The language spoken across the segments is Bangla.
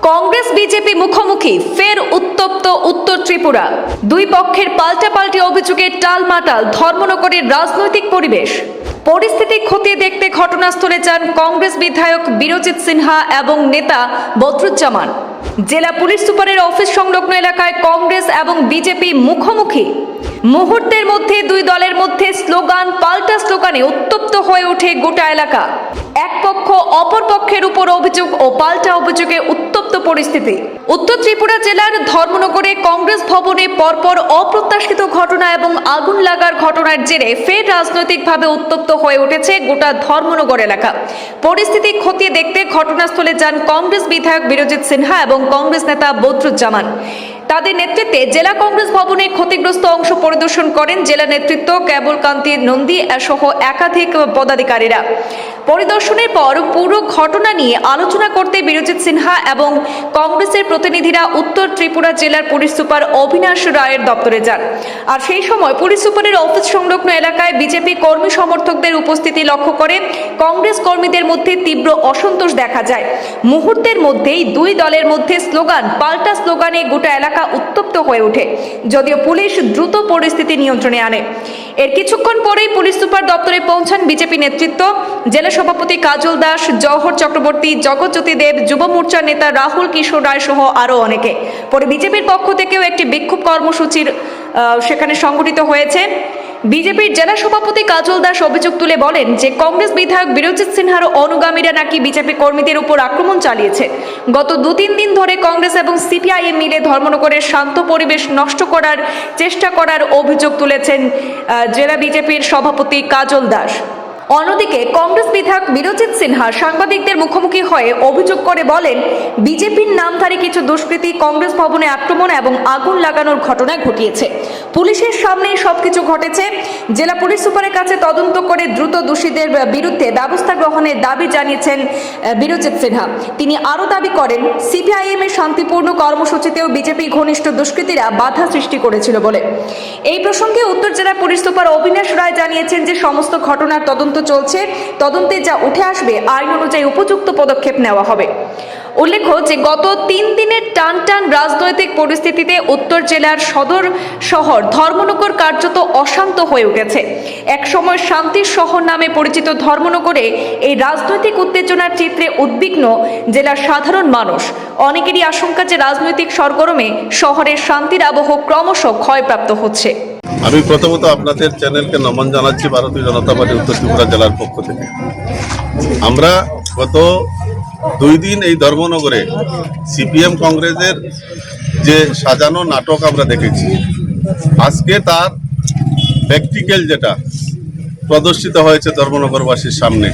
কংগ্রেস বিজেপি মুখোমুখি ফের উত্তপ্ত উত্তর ত্রিপুরা। দুই পক্ষের পাল্টাপাল্টি অভিযোগে টালমাটাল ধর্মনগরের রাজনৈতিক পরিবেশ। পরিস্থিতি খতিয়ে দেখতে ঘটনাস্থলে যান কংগ্রেস বিধায়ক বীরজিৎ সিনহা এবং নেতা বদরুজ্জামান। জেলা পুলিশ সুপারের অফিস সংলগ্ন এলাকায় কংগ্রেস এবং বিজেপি মুখোমুখি। মুহূর্তের মধ্যে দুই দলের মধ্যে স্লোগান পাল্টা স্লোগানে উত্তপ্ত হয়ে ওঠে গোটা এলাকা। এক পক্ষ অপর পক্ষের উপর অভিযোগ ও পাল্টা অভিযোগে উত্তপ্ত পরিস্থিতি। উত্তর ত্রিপুরা জেলার ধর্মনগরে কংগ্রেস ভবনে পরপর অপ্রত্যাশিত ঘটনা এবং আগুন লাগার ঘটনার জেরে ফের রাজনৈতিকভাবে উত্তপ্ত হয়ে উঠেছে গোটা ধর্মনগর এলাকা। পরিস্থিতি খতিয়ে দেখতে ঘটনাস্থলে যান কংগ্রেস বিধায়ক বীরজিৎ সিনহা এবং কংগ্রেস নেতা বদরুজ্জামান। তাদের নেতৃত্বে জেলা কংগ্রেস ভবনে ক্ষতিগ্রস্ত অংশ পরিদর্শন করেন জেলা নেতৃত্ব কেবল কান্তি নন্দী সহ একাধিক পদাধিকারীরা। পরিদর্শনের পর পুরো ঘটনা নিয়ে আলোচনা করতে বীরজিৎ সিনহা এবং কংগ্রেসের প্রতিনিধিরা উত্তর ত্রিপুরা জেলার পুলিশ সুপার অবিনাশ রায়ের দপ্তরে যান। আর সেই সময় পুলিশ সুপারের অফিস সংলগ্ন এলাকায় বিজেপি কর্মী সমর্থকদের উপস্থিতি লক্ষ্য করে কংগ্রেস কর্মীদের মধ্যে তীব্র অসন্তোষ দেখা যায়। মুহূর্তের মধ্যেই দুই দলের মধ্যে স্লোগান পাল্টা স্লোগানে গোটা এলাকা উত্তপ্ত হয়ে ওঠে, যদিও পুলিশ দ্রুত পরিস্থিতি নিয়ন্ত্রণে আনে। এর কিছুক্ষণ পরেই পুলিশ সুপার দপ্তরে পৌঁছান বিজেপি নেতৃত্ব, জেলা সভাপতি কাজল দাস, জওহর চক্রবর্তী, জগৎজ্যোতি দেব, যুব মোর্চার নেতা রাহুল কিশোর রায় সহ আরও অনেকে। পরে বিজেপির পক্ষ থেকেও একটি বিক্ষোভ কর্মসূচির সেখানে সংগঠিত হয়েছে। বিজেপির জেলা সভাপতি কাজল দাস অভিযোগ তুলে বলেন যে কংগ্রেস বিধায়ক বীরজিৎ সিনহার অনুগামীরা নাকি বিজেপি কর্মীদের উপর আক্রমণ চালিয়েছে। গত 2-3 দিন ধরে কংগ্রেস এবং সিপিআইএম মিলে ধর্মনগরের শান্ত পরিবেশ নষ্ট করার চেষ্টা করার অভিযোগ তুলেছেন জেলা বিজেপির সভাপতি কাজল দাস। অন্যদিকে কংগ্রেস বিধায়ক বীরজিৎ সিনহা সাংবাদিকদের মুখোমুখি হয়ে অভিযোগ করে বলেন, বিজেপির নামধারী কিছু দুষ্কৃতী কংগ্রেস ভবনে আক্রমণ এবং আগুন লাগানোর ঘটনা ঘটিয়েছে। পুলিশের সামনেই সবকিছু ঘটেছে। জেলা পুলিশ সুপারের কাছে তদন্ত করে দ্রুত দোষীদের বিরুদ্ধে ব্যবস্থা গ্রহণের দাবি জানিয়েছেন বীরজিৎ সিনহা। তিনি আরও দাবি করেন, সিপিআইএম এর শান্তিপূর্ণ কর্মসূচিতেও বিজেপি ঘনিষ্ঠ দুষ্কৃতীরা বাধা সৃষ্টি করেছিল বলে। এই প্রসঙ্গে উত্তর জেলা পুলিশ সুপার অবিনাশ রায় জানিয়েছেন যে সমস্ত ঘটনার তদন্ত চলছে। তদন্তে যা উঠে আসবে আইন অনুযায়ী উপযুক্ত পদক্ষেপ নেওয়া হবে। উল্লেখ্য যে গত 3 দিনের টান রাজনৈতিক পরিস্থিতিতে উত্তর জেলার সদর শহর ধর্মনগর কার্যত অশান্ত হয়ে উঠেছে। একসময় শান্তির শহর নামে পরিচিত ধর্মনগরে এই রাজনৈতিক উত্তেজনার চিত্রে উদ্বিগ্ন জেলার সাধারণ মানুষ। অনেকেরই আশঙ্কা যে রাজনৈতিক সরগরমে শহরের শান্তির আবহ ক্রমশ ক্ষয়প্রাপ্ত হচ্ছে। আমি প্রথমত আপনাদের চ্যানেলকে নমন জানাচ্ছি ভারতীয় জনতা পার্টি উত্তর ত্রিপুরা জেলার পক্ষ থেকে। আমরা গত 2 দিন এই ধর্মনগরে সিপিএম কংগ্রেসের যে সাজানো নাটক আমরা দেখেছি, আজকে তার প্র্যাকটিক্যাল যেটা প্রদর্শিত হয়েছে ধর্মনগরবাসীর সামনে।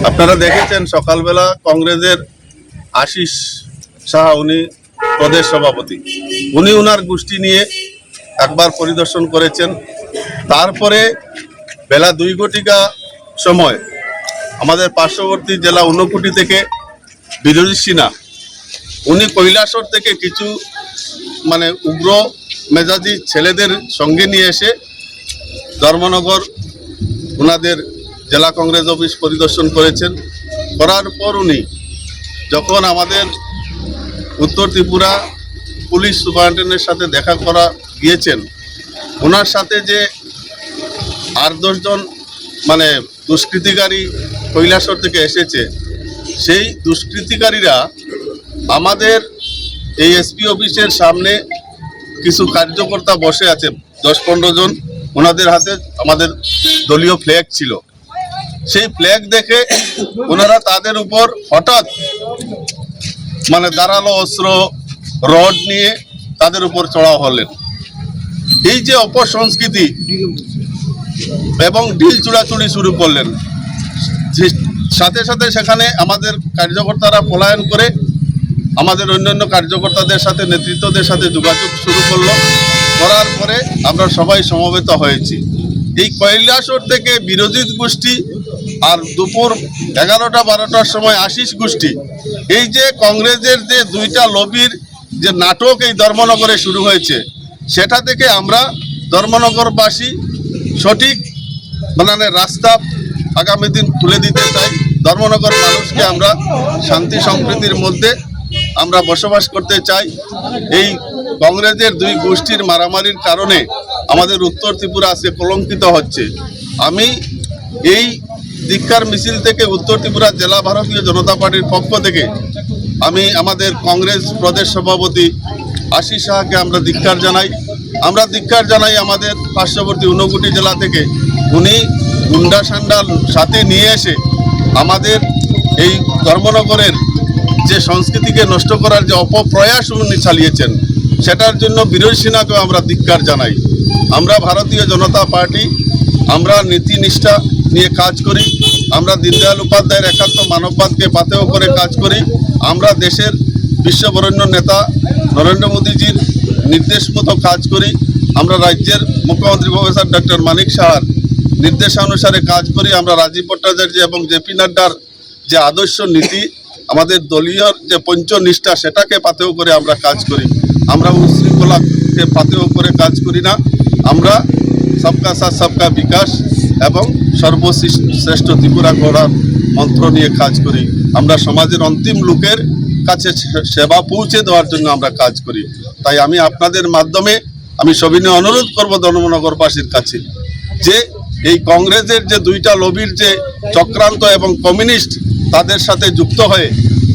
আপনারা দেখেছেন সকালবেলা কংগ্রেসের আশিস সাহা, উনি প্রদেশ সভাপতি, উনি ওনার গোষ্ঠী নিয়ে একবার পরিদর্শন করেছেন। তারপরে বেলা 2 ঘটিকা সময় আমাদের পার্শ্ববর্তী জেলা ঊনকোটি থেকে বীরজিৎ সিনহা, উনি কৈলাসহর থেকে কিছু উগ্র মেজাজি ছেলেদের সঙ্গে নিয়ে এসে ধর্মনগর ওনাদের জেলা কংগ্রেস অফিস পরিদর্শন করেছেন। করার পর উনি যখন আমাদের উত্তর ত্রিপুরা পুলিশ সুপারিনটেন্ডেন্টের সাথে দেখা করা গিয়েছেন, ওনার সাথে যে 8-10 জন দুষ্কৃতিকারী কৈলাসহর থেকে এসেছে, সেই দুষ্কৃতিকারীরা আমাদের এই এসপি অফিসের সামনে কিছু কার্যকর্তা বসে আছে, 10-15 জন, ওনাদের হাতে আমাদের দলীয় ফ্ল্যাগ ছিল। সেই ফ্ল্যাগ দেখে ওনারা তাদের উপর হঠাৎ ধারালো অস্ত্র রড নিয়ে তাদের উপর চড়াও হলেন। এই যে অপসংস্কৃতি এবং ঢিল চূড়াচুড়ি শুরু করলেন, সাথে সাথে সেখানে আমাদের কার্যকর্তারা পলায়ন করে আমাদের অন্যান্য কার্যকর্তাদের সাথে নেতৃত্বদের সাথে যোগাযোগ শুরু করলো। করার পরে আমরা সবাই সমবেত হয়েছি। এই কৈলাসহর থেকে বীরজিৎ গোষ্ঠী আর দুপুর 11টা-12টার সময় আশিস গোষ্ঠী, এই যে কংগ্রেসের যে 2টা লবির যে নাটক এই ধর্মনগরে শুরু হয়েছে, সেটা থেকে আমরা ধর্মনগরবাসী সঠিক রাস্তা আগামী দিন তুলে দিতে চাই। ধর্মনগর মানুষকে আমরা শান্তি সম্প্রীতির মধ্যে আমরা বসবাস করতে চাই। এই কংগ্রেসের দুই গোষ্ঠীর মারামারির কারণে আমাদের উত্তর ত্রিপুরা আজকে কলঙ্কিত হচ্ছে। আমি এই ধিক্কার মিছিল থেকে উত্তর ত্রিপুরা জেলা ভারতীয় জনতা পার্টির পক্ষ থেকে আমি আমাদের কংগ্রেস প্রদেশ সভাপতি আশিস সাহাকে আমরা ধিক্কার জানাই। আমরা ধিক্কার জানাই আমাদের পার্শ্ববর্তী ঊনকোটি জেলা থেকে উনি গুন্ডা সান্ডার সাথে নিয়ে এসে আমাদের এই ধর্মনগরের যে সংস্কৃতিকে নষ্ট করার যে অপপ্রয়াস উনি চালিয়েছেন, সেটার জন্য বিরোধী সিনহাকেও আমরা ধিক্কার জানাই। আমরা ভারতীয় জনতা পার্টি আমরা নীতি নিষ্ঠা নিয়ে কাজ করি। আমরা দীনদয়াল উপাধ্যায়ের একাত্ম মানববাদকে পাথেয় করে কাজ করি। আমরা দেশের বিশ্ববরেণ্য নেতা নরেন্দ্র মোদীজির নির্দেশ মতো কাজ করি। আমরা রাজ্যের মুখ্যমন্ত্রী প্রফেসর ডক্টর মানিক সাহার নির্দেশানুসারে কাজ করি। আমরা রাজীব ভট্টাচার্য এবং জেপি নাড্ডার যে আদর্শ নীতি, আমাদের দলীয় যে পঞ্চনিষ্ঠা, সেটাকে পাথেয় করে আমরা কাজ করি। আমরা উশৃঙ্খলাকে পাথেয় করে কাজ করি না। আমরা সবকা সাথ সবকা বিকাশ এবং সর্বশ্রেষ্ঠ ত্রিপুরা গড়ার মন্ত্র নিয়ে কাজ করি। আমরা সমাজের অন্তিম লোকের কাছে সেবা পৌঁছে দেওয়ার জন্য আমরা কাজ করি। তাই আমি আপনাদের মাধ্যমে আমি সবিনয় অনুরোধ করব ধর্মনগরবাসীর কাছে যে এই কংগ্রেসের যে দুইটা লবির যে চক্রান্ত এবং কমিউনিস্ট তাদের সাথে যুক্ত হয়ে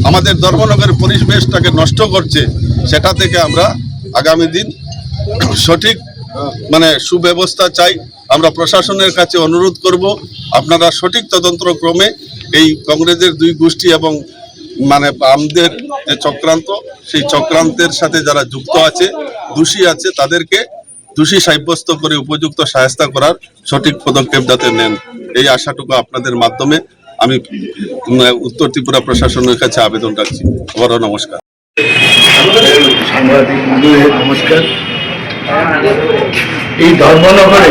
আমাদের ধর্মনগরের পরিবেশটাকে নষ্ট করছে, সেটা থেকে আমরা আগামী দিন সঠিক সুব্যবস্থা চাই। আমরা প্রশাসনের কাছে অনুরোধ করব আপনারা সঠিক তদন্তক্রমে এই কংগ্রেসের দুই গোষ্ঠী এবং আমাদের যে চক্রান্ত, সেই চক্রান্তের সাথে যারা যুক্ত আছে, দোষী আছে, তাদেরকে দোষী সাব্যস্ত করে উপযুক্ত শায়েস্তা করার সঠিক পদক্ষেপ যাতে নেন, এই আশাটুকু আপনাদের মাধ্যমে আমি উত্তর ত্রিপুরা প্রশাসনের কাছে আবেদন রাখছি। আবারও নমস্কার। সাংবাদিক বন্ধুদের নমস্কার। এই ধর্মনগরে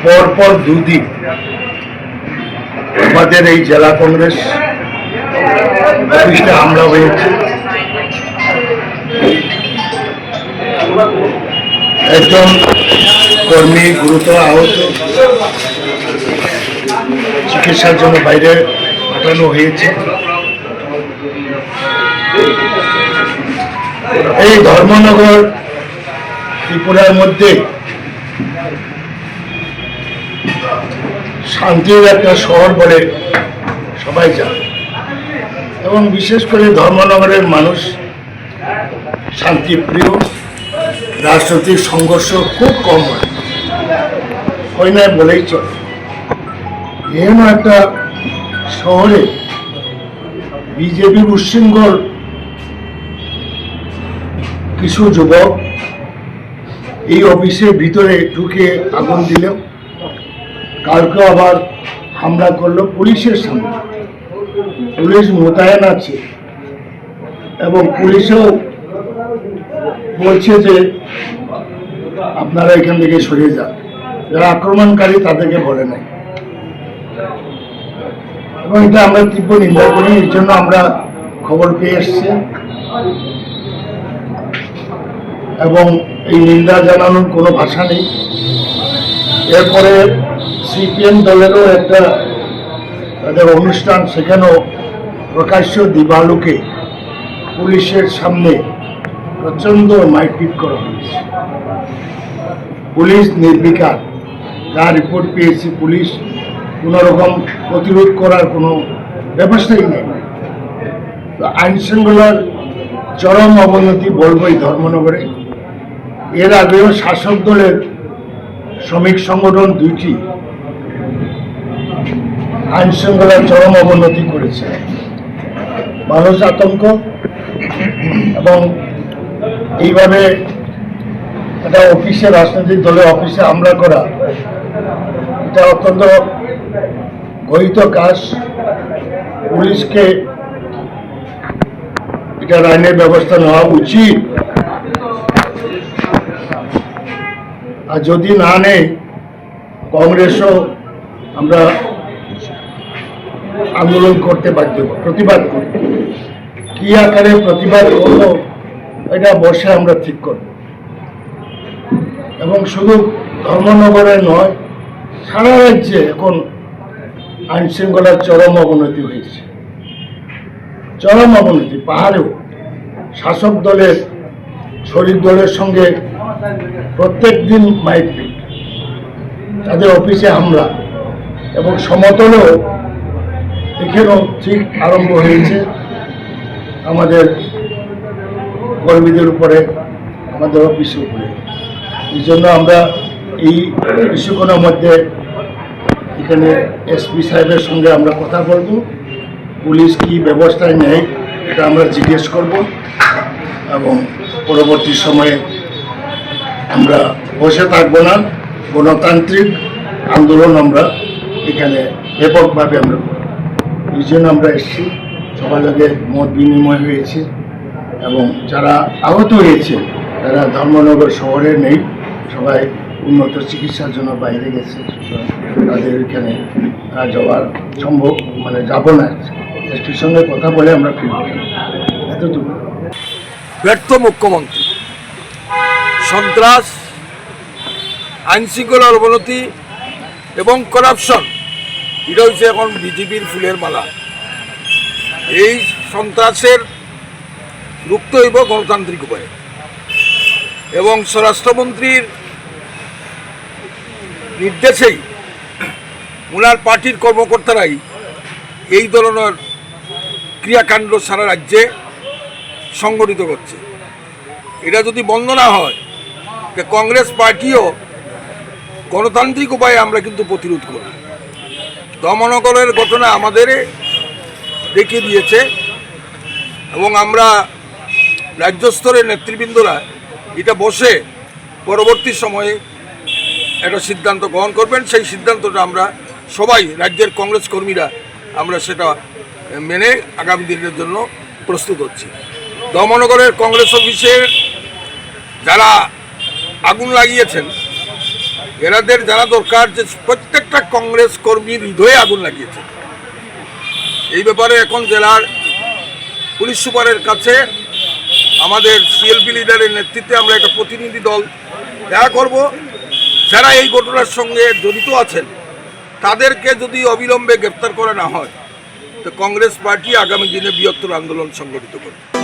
পরপর দুদিন আমাদের এই জেলা কংগ্রেস অফিসে হামলা হয়েছে। একজন কর্মী গুরুতর আহত, চিকিৎসার জন্য বাইরে পাঠানো হয়েছে। এই ধর্মনগর ত্রিপুরার মধ্যে শান্তির একটা শহর বলে সবাই জানে, এবং বিশেষ করে ধর্মনগরের মানুষ শান্তিপ্রিয়। রাজনৈতিক সংঘর্ষ খুব কম হয় না বলেই চলে। এমন একটা শহরে বিজেপির উচ্ছৃঙ্খল কিছু যুবক এই অফিসের ভিতরে ঢুকে আগুন দিল, কালকে আবার হামলা করলো পুলিশের সামনে। পুলিশ মোতায়েন আছে এবং পুলিশও বলছে যে আপনারা এখান থেকে সরে যান, যারা আক্রমণকারী তাদেরকে বলে নাই। এবং এটা আমরা তীব্র নিন্দা করি। এর জন্য আমরা খবর পেয়ে এসছি এবং এই নিন্দা জানানোর কোনো ভাষা নেই। এরপরে সিপিএম দলেরও একটা তাদের অনুষ্ঠান, সেখানেও প্রকাশ্য দিবালোকে পুলিশের সামনে প্রচণ্ড মারপিট করা হয়েছে। পুলিশ নির্বিকার, যা রিপোর্ট পেয়েছি, পুলিশ কোনো রকম প্রতিরোধ করার কোনো ব্যবস্থাই নেই। আইন শৃঙ্খলার চরম অবনতি বলবো এই ধর্মনগরে। এর আগেও শাসক দলের শ্রমিক সংগঠন দুইটি আইন শৃঙ্খলার চরম অবনতি করেছে। মানুষ আতঙ্ক, এবং এইভাবে একটা অফিসে, রাজনৈতিক দলের অফিসে হামলা করা, এটা অত্যন্ত গহিত কাজ। পুলিশকে এটা আইনের ব্যবস্থা নেওয়া উচিত, আর যদি না নেই কংগ্রেসও আমরা আন্দোলন করতে বাধ্য, প্রতিবাদ করব। কি আকারে প্রতিবাদ করব এটা বসে আমরা ঠিক করব। এবং শুধু ধর্মনগরে নয়, সারা রাজ্যে এখন আইন শৃঙ্খলার চরম অবনতি হয়েছে। চরম অবনতি। পাহাড়েও শাসক দলের শরিক দলের সঙ্গে প্রত্যেক দিন মাইকপিট, তাদের অফিসে হামলা, এবং সমতলেও এখানেও ঠিক আরম্ভ হয়েছে আমাদের কর্মীদের উপরে, আমাদের অফিসের উপরে। এই জন্য আমরা এই কিছুক্ষণের মধ্যে এখানে এসপি সাহেবের সঙ্গে আমরা কথা বলব, পুলিশ কি ব্যবস্থা নেয় এটা আমরা জিজ্ঞেস করব, এবং পরবর্তী সময়ে আমরা বসে থাকবো না, গণতান্ত্রিক আন্দোলন আমরা এখানে ব্যাপকভাবে আমরা করব। এই জন্য আমরা এসেছি, সবার লগে মত বিনিময় হয়েছে, এবং যারা আহত হয়েছে তারা ধর্মনগর শহরে নেই, সবাই উন্নত চিকিৎসার জন্য বাইরে গেছে, তাদের এখানে যাওয়ার সম্ভব যাব না। এসপির সঙ্গে কথা বলে আমরা ফিরব, এতটুকু। ব্যর্থ মুখ্যমন্ত্রী, সন্ত্রাস, আইনশৃঙ্খলার অবনতি এবং করাপশন, এটা হচ্ছে এখন বিজেপির ফুলের মালা। এই সন্ত্রাসের রুখতে হইব গণতান্ত্রিক উপায়ে, এবং স্বরাষ্ট্রমন্ত্রীর নির্দেশেই ওনার পার্টির কর্মকর্তারাই এই ধরনের ক্রিয়াকাণ্ড সারা রাজ্যে সংগঠিত করছে। এটা যদি বন্ধ না হয়, কংগ্রেস পার্টিও গণতান্ত্রিক উপায়ে আমরা কিন্তু প্রতিরোধ করি। দমনগরের ঘটনা আমাদের দেখিয়ে দিয়েছে, এবং আমরা রাজ্য স্তরের নেতৃবৃন্দরা এটা বসে পরবর্তী সময়ে একটা সিদ্ধান্ত গ্রহণ করবেন। সেই সিদ্ধান্তটা আমরা সবাই রাজ্যের কংগ্রেস কর্মীরা আমরা সেটা মেনে আগামী দিনের জন্য প্রস্তুত হচ্ছি। দমনগরের কংগ্রেস অফিসে যারা আগুন লাগিয়েছেন, এনাদের জানা দরকার যে প্রত্যেকটা কংগ্রেস কর্মীর হৃদয়ে আগুন লাগিয়েছে। এই ব্যাপারে এখন জেলার পুলিশ সুপারের কাছে আমাদের সিএলপি লিডারের নেতৃত্বে আমরা একটা প্রতিনিধি দল দেখা করব। যারা এই ঘটনার সঙ্গে জড়িত আছেন তাদেরকে যদি অবিলম্বে গ্রেপ্তার করা না হয়, তো কংগ্রেস পার্টি আগামী দিনে বৃহত্তর আন্দোলন সংগঠিত করবে।